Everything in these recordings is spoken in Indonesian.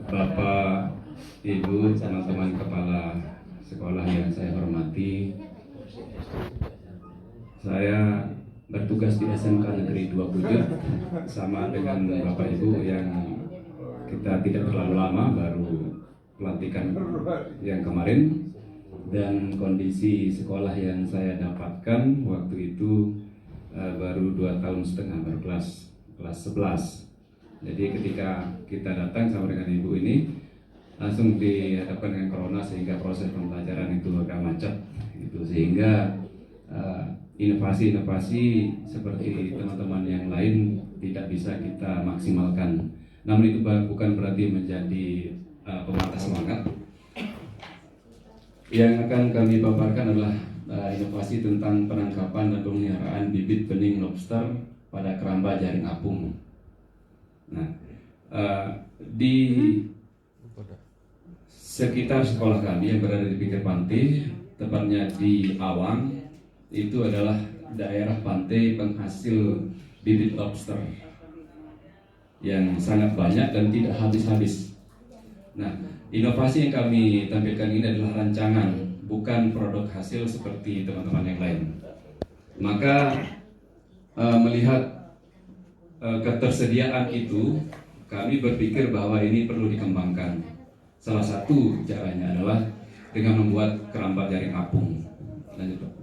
Bapak, Ibu, teman-teman kepala sekolah yang saya hormati, saya bertugas di SMK Negeri 2 Pujuk sama dengan Bapak Ibu yang kita tidak terlalu lama, baru pelantikan yang kemarin, dan kondisi sekolah yang saya dapatkan waktu itu baru 2,5 tahun, baru kelas 11. Jadi ketika kita datang sama dengan ibu ini langsung dihadapkan dengan corona, sehingga proses pembelajaran itu agak macet gitu, sehingga inovasi-inovasi seperti teman-teman yang lain tidak bisa kita maksimalkan. Namun itu bukan berarti menjadi pemata semangat. Yang akan kami paparkan adalah inovasi tentang penangkapan dan pemeliharaan bibit bening lobster pada keramba jaring apung. Nah, di sekitar sekolah kami yang berada di pinggir pantai, tepatnya di Awang, itu adalah daerah pantai penghasil bibit lobster yang sangat banyak dan tidak habis-habis. Nah, inovasi yang kami tampilkan ini adalah rancangan, bukan produk hasil seperti teman-teman yang lain. Maka melihat ketersediaan itu, kami berpikir bahwa ini perlu dikembangkan. Salah satu caranya adalah dengan membuat keramba jaring apung. Lanjut, Pak.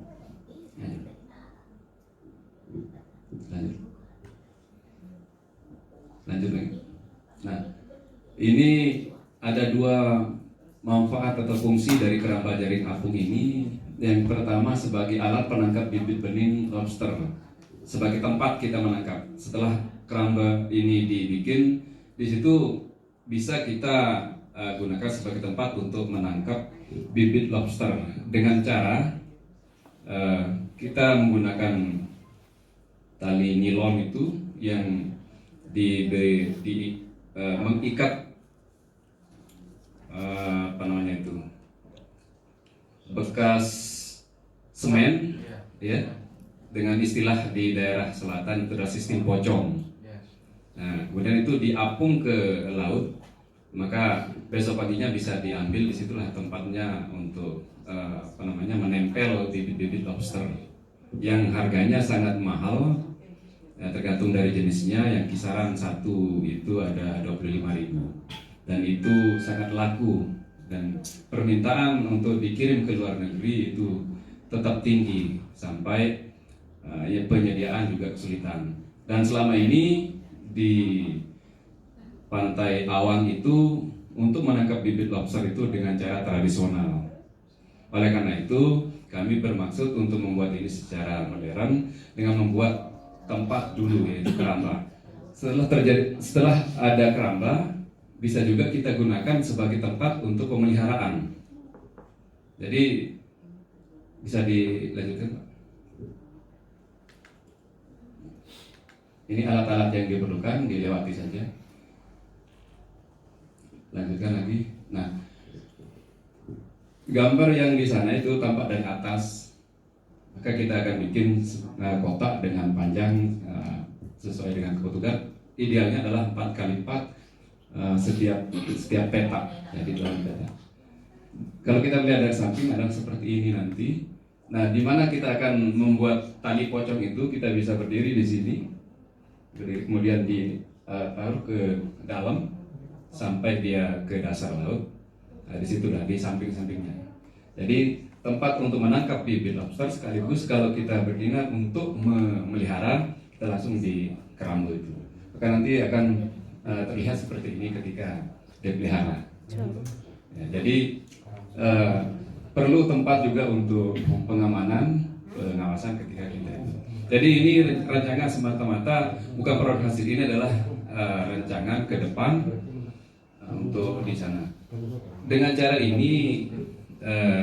Lanjut lagi. Nah, ini ada dua manfaat atau fungsi dari keramba jaring apung ini. Yang pertama, sebagai alat penangkap bibit bening lobster, sebagai tempat kita menangkap. Setelah keramba ini dibikin, di situ bisa kita gunakan sebagai tempat untuk menangkap bibit lobster dengan cara kita menggunakan tali nilon itu yang mengikat bekas semen, ya, dengan istilah di daerah selatan itu adalah sistem pocong. Nah, kemudian itu diapung ke laut, maka besok paginya bisa diambil. Disitulah tempatnya untuk menempel bibit-bibit lobster yang harganya sangat mahal, ya, tergantung dari jenisnya. Yang kisaran satu itu ada 25.000, dan itu sangat laku, dan permintaan untuk dikirim ke luar negeri itu tetap tinggi sampai penyediaan juga kesulitan. Dan selama ini di pantai Awang itu untuk menangkap bibit lobster itu dengan cara tradisional. Oleh karena itu kami bermaksud untuk membuat ini secara modern dengan membuat tempat dulu, yaitu keramba. Setelah ada keramba, bisa juga kita gunakan sebagai tempat untuk pemeliharaan. Jadi bisa dilanjutkan, Pak. Ini alat-alat yang diperlukan, dilewati saja. Lanjutkan lagi. Nah, gambar yang di sana itu tampak dari atas. Maka kita akan bikin kotak dengan panjang sesuai dengan kebutuhan. Idealnya adalah 4x4 setiap petak, jadi dalam petak. Kalau kita melihat dari samping adalah seperti ini nanti. Nah, di mana kita akan membuat tali pocong itu, kita bisa berdiri di sini. Kemudian ditaruh ke dalam sampai dia ke dasar laut. Nah, di situ di samping-sampingnya. Jadi tempat untuk menangkap bibit lobster, sekaligus kalau kita berminat untuk memelihara, kita langsung di keramba itu. Maka nanti akan terlihat seperti ini ketika dipelihara. Ya, jadi perlu tempat juga untuk pengamanan, pengawasan ketika kita itu. Jadi ini rancangan semata-mata bukan produk hasil, ini adalah rancangan ke depan untuk di sana. Dengan cara ini,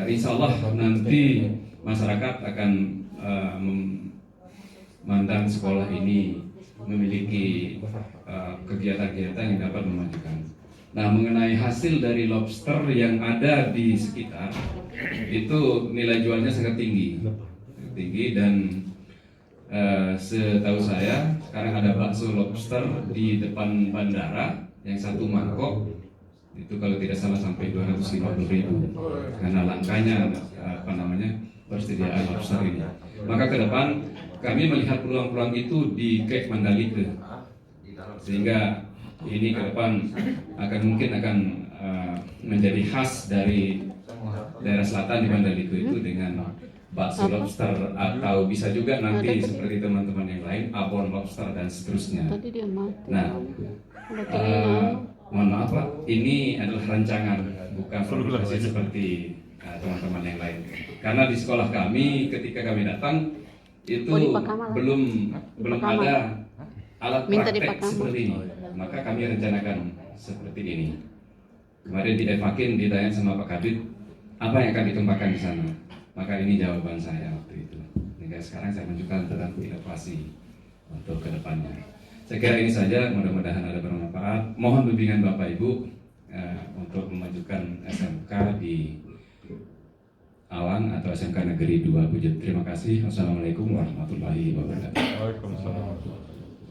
insya Allah nanti masyarakat akan memandang sekolah ini memiliki kegiatan-kegiatan yang dapat memajukan. Nah, mengenai hasil dari lobster yang ada di sekitar, itu nilai jualnya sangat tinggi, dan setahu saya sekarang ada bakso lobster di depan bandara yang satu mangkok Itu kalau tidak salah sampai 250.000 karena langkanya persediaan lobster ini. Maka ke depan kami melihat peluang-peluang itu di Cape Mandalika, sehingga ini ke depan mungkin akan menjadi khas dari daerah selatan di Mandalika itu dengan bakso lobster, atau bisa juga nanti seperti teman-teman yang lain abon lobster dan seterusnya. Nah, mohon maaf Pak, ini adalah rancangan, bukan formulasi seperti teman-teman yang lain. Karena di sekolah kami ketika kami datang itu belum ada alat praktek seperti ini. Maka kami rencanakan seperti ini. Kemarin di Evakin ditanya sama Pak Kabid, apa yang akan dikembangkan di sana? Maka ini jawaban saya waktu itu. Hingga sekarang saya menunjukkan tentang inovasi untuk kedepannya. Saya kira ini saja, mudah-mudahan ada bermanfaat. Mohon bimbingan Bapak Ibu untuk memajukan SMK di Awang atau SMK Negeri 2 Pujet. Terima kasih. Wassalamualaikum warahmatullahi wabarakatuh. Waalaikumsalam.